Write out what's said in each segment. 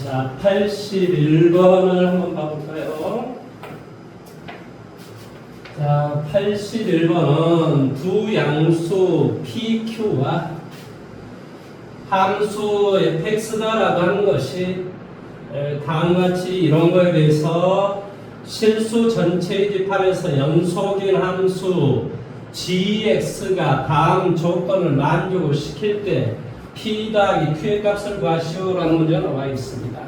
자, 81번을 한번 봐볼까요? 자, 81번은 두 양수 PQ와 함수 fx다라고 하는 것이 다음과 같이 이런 거에 대해서 실수 전체 집합에서 연속인 함수 gx가 다음 조건을 만족을 시킬 때 p 더하기 q의 값을 구하시오라는 문제가 나와 있습니다.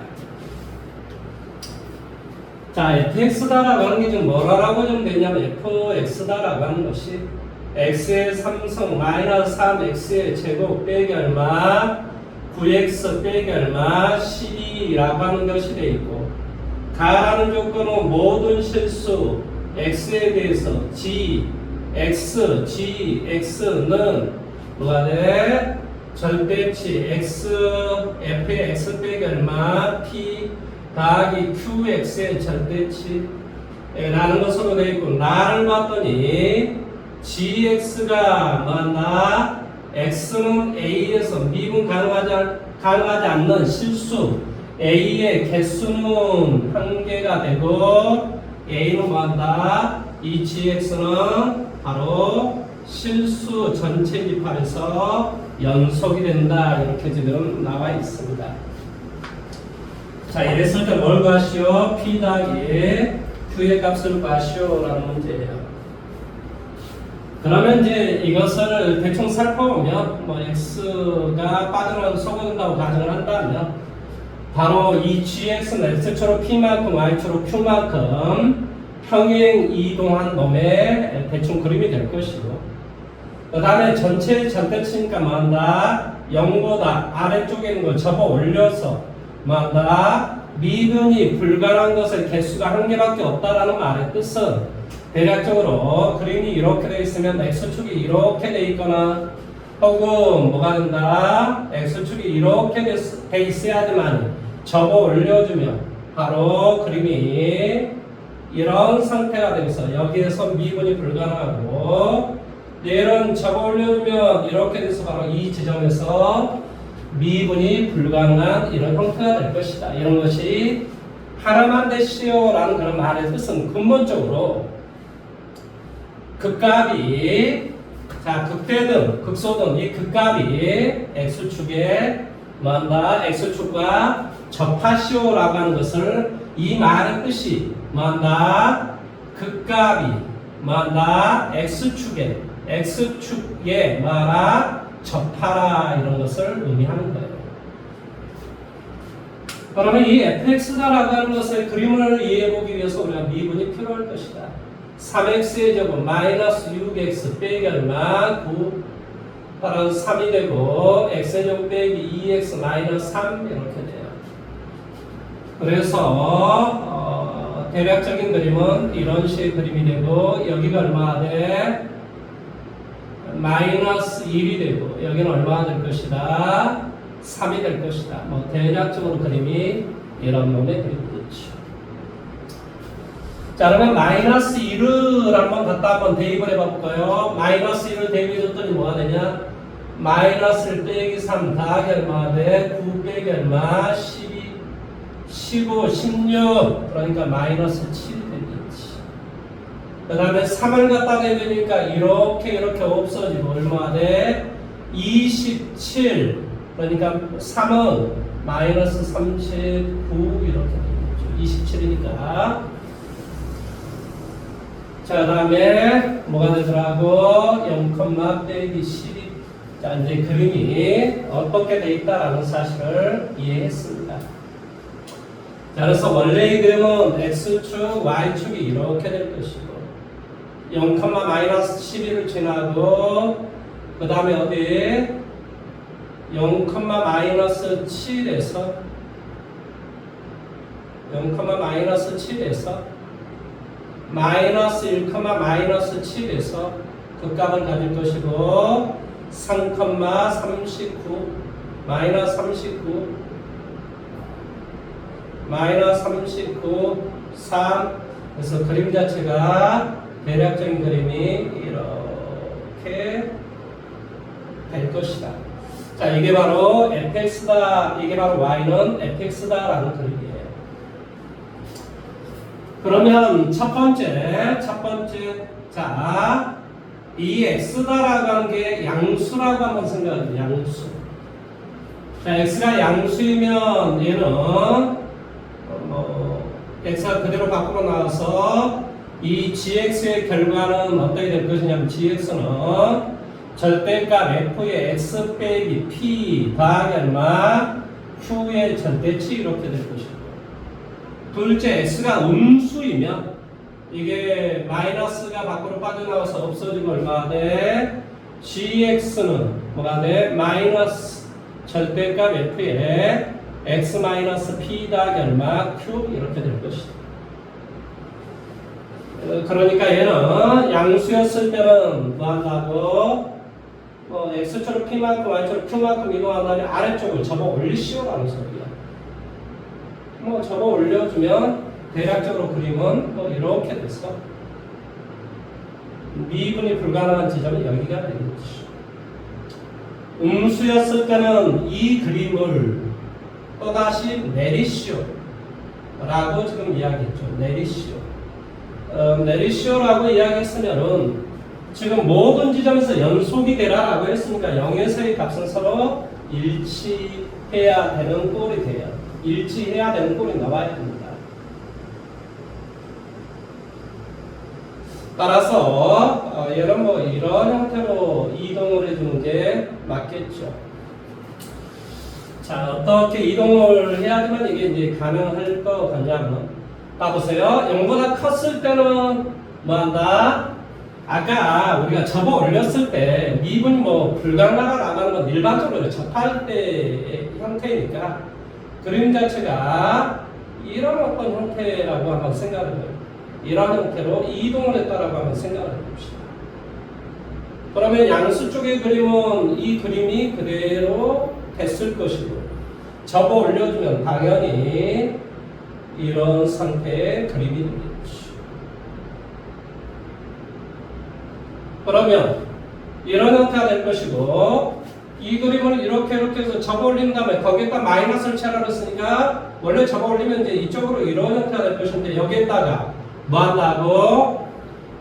자, fx다라고 하는 게 지금 뭐라고 좀 되냐면 fx다라고 하는 것이 x의 3승 마이너스 3x의 제곱 빼기 얼마 9x 빼기 얼마 12라고 하는 것이 되어 있고 가라는 조건은 모든 실수 x에 대해서 gx는 뭐가 돼? 절대치 x f의 x 빼기 얼마 p 더하기 qx의 절대치 라는 것으로 되어 있고 나를 봤더니 gx가 뭐한다? x는 a에서 미분 가능하지 않는 실수 a의 개수는 한 개가 되고 a는 뭐한다? 이 gx는 바로 실수 전체 집합에서 연속이 된다 이렇게 지금 나와 있습니다. 자, 이랬을 때 뭘 구하시오? p 더하기 q의 값을 구하시오라는 문제예요. 그러면 이제 이것을 대충 살펴보면 뭐 x가 빠져나가서 섞어준다고 가정을 한다면 바로 이 gx는 x축으로 p만큼 y축으로 q만큼 평행 이동한 놈의 대충 그림이 될 것이고 그 다음에 전체 절대치니까 뭐한다? 0보다 아래쪽에 있는 걸 접어 올려서 뭐한다? 미분이 불가능한 것의 개수가 한 개밖에 없다라는 말의 뜻은 대략적으로 그림이 이렇게 되어 있으면 x축이 이렇게 되어 있거나 혹은 뭐가 된다? x축이 이렇게 돼 있어야지만 접어 올려주면 바로 그림이 이런 상태가 되면서 여기에서 미분이 불가능하고 얘는 접어 올려주면 이렇게 돼서 바로 이 지점에서 미분이 불가능한 이런 형태가 될 것이다. 이런 것이 하나만 되시오라는 그런 말의 뜻은 근본적으로 극값이 자 극대등 극소등 이 극값이 x축에 뭐한다? x축과 접하시오라고 하는 것을 이 말의 뜻이 뭐한다? 극값이 뭐한다? x축에 뭐하라? 접하라 이런 것을 의미하는 거예요. 그러면 이 fx다라고 하는 것의 그림을 이해해보기 위해서 우리가 미분이 필요할 것이다. 3x의 제곱 마이너스 6x 빼기 얼마 9 바로 3이 되고 x의 제곱 빼기 2x 마이너스 3 이렇게 돼요. 그래서 대략적인 그림은 이런 식의 그림이 되고 여기가 얼마가 돼? 마이너스 1이 되고 여기는 얼마가 될 것이다? 3이 될 것이다. 뭐 대략적으로 그림이 이런 놈의 그림이겠죠. 자, 그러면 마이너스 1을 한번 갖다 한번 대입을 해볼까요? 마이너스 1을 대입해줬더니 뭐가 되냐? 마이너스 1 빼기 3 더하기 얼마가 돼? 9 빼기 얼마? 12, 15, 16 그러니까 마이너스 7이 되겠지. 그 다음에 3을 갖다 대니까 이렇게 없어지고 얼마가 돼? 27 그러니까 3은 마이너스 39 이렇게 되겠죠. 27이니까 자, 그 다음에 뭐가 되더라고? 0, 빼기 12 자, 이제 그림이 어떻게 돼 있다라는 사실을 이해했습니다. 자, 그래서 원래 이 그림은 x축, y축이 이렇게 될 것이고 0, 마이너스 12를 지나고 그 다음에 어디 0, 마이너스 7에서 0, 마이너스 7에서 마이너스 1, 마이너스 7에서 그 값을 가질 것이고 3, 39 마이너스 39 마이너스 39 3 그래서 그림 자체가 대략적인 그림이 이렇게 될 것이다. 자, 이게 바로 fx다, 이게 바로 y는 fx다라는 그림이에요. 그러면 첫 번째, 자, 이 x다라고 하는 게 양수라고 한번 생각해요. 양수. 자, x가 양수이면 얘는 x가 그대로 밖으로 나와서 이 gx의 결과는 어떻게 될 것이냐면 gx는 절대값 f의 x 빼기 p 더하기 얼마 q의 절대치 이렇게 될 것이고, 둘째 x가 음수이면 이게 마이너스가 밖으로 빠져나와서 없어지면 얼마가 돼? gx는 뭐가 돼? 마이너스 절대값 f의 x 마이너스 p 더하기 얼마 q 이렇게 될 것이다. 그러니까 얘는 양수였을 때는 뭐 한다고? x축으로 p만큼 y축으로 q만큼 이동한다면 아래쪽을 접어 올리시오라는 소리야. 접어 올려주면 대략적으로 그림은 이렇게 됐어. 미분이 불가능한 지점이 여기가 되는 거지. 음수였을 때는 이 그림을 또다시 내리시오 라고 지금 이야기했죠. 내리시오라고 이야기했으면은 지금 모든 지점에서 연속이 되라라고 했으니까 0에서의 값은 서로 일치해야 되는 꼴이 돼요. 일치해야 되는 꼴이 나와야 됩니다. 따라서 얘는 이런 형태로 이동을 해주는 게 맞겠죠. 자, 어떻게 이동을 해야지만 이게 이제 가능할 거 같냐면, 봐보세요. 0보다 컸을 때는 뭐 한다? 아까 우리가 접어 올렸을 때 미분이 불가능하다 나가는 건 일반적으로 접할 때의 형태니까 그림 자체가 이런 어떤 형태라고 한번 생각을 해요. 이런 형태로 이동을 했다라고 한번 생각을 해봅시다. 그러면 양수 쪽의 그림은 이 그림이 그대로 됐을 것이고, 접어 올려주면 당연히 이런 상태의 그림이 되겠죠. 그러면 이런 형태가 될 것이고, 이 그림을 이렇게 해서 접어 올린 다음에 거기에다 마이너스를 채워놨으니까 원래 접어 올리면 이제 이쪽으로 이런 형태가 될 것인데, 여기에다가 뭐 한다고?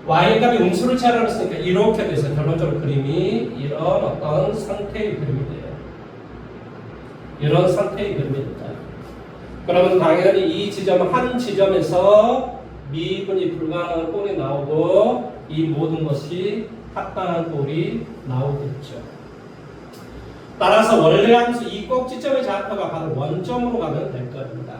y값이 음수를 채워놨으니까 이렇게 돼서 결론적으로 그림이 이런 어떤 상태의 그림이 돼요. 이런 상태의 그림이 된다. 그러면 당연히 이 지점 한 지점에서 미분이 불가능한 꼴이 나오고 이 모든 것이 합당한 꼴이 나오겠죠. 따라서 원래 함수 이 꼭지점의 좌표가 바로 원점으로 가면 될 겁니다.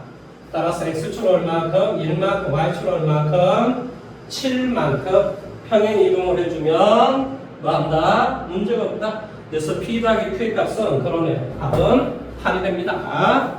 따라서 x축 얼마큼, 1만큼, y축 얼마큼, 7만큼 평행 이동을 해주면 뭐 한다? 문제가 없다. 그래서 p 더하기 q의 값은 그러네요. 답은 8이 됩니다.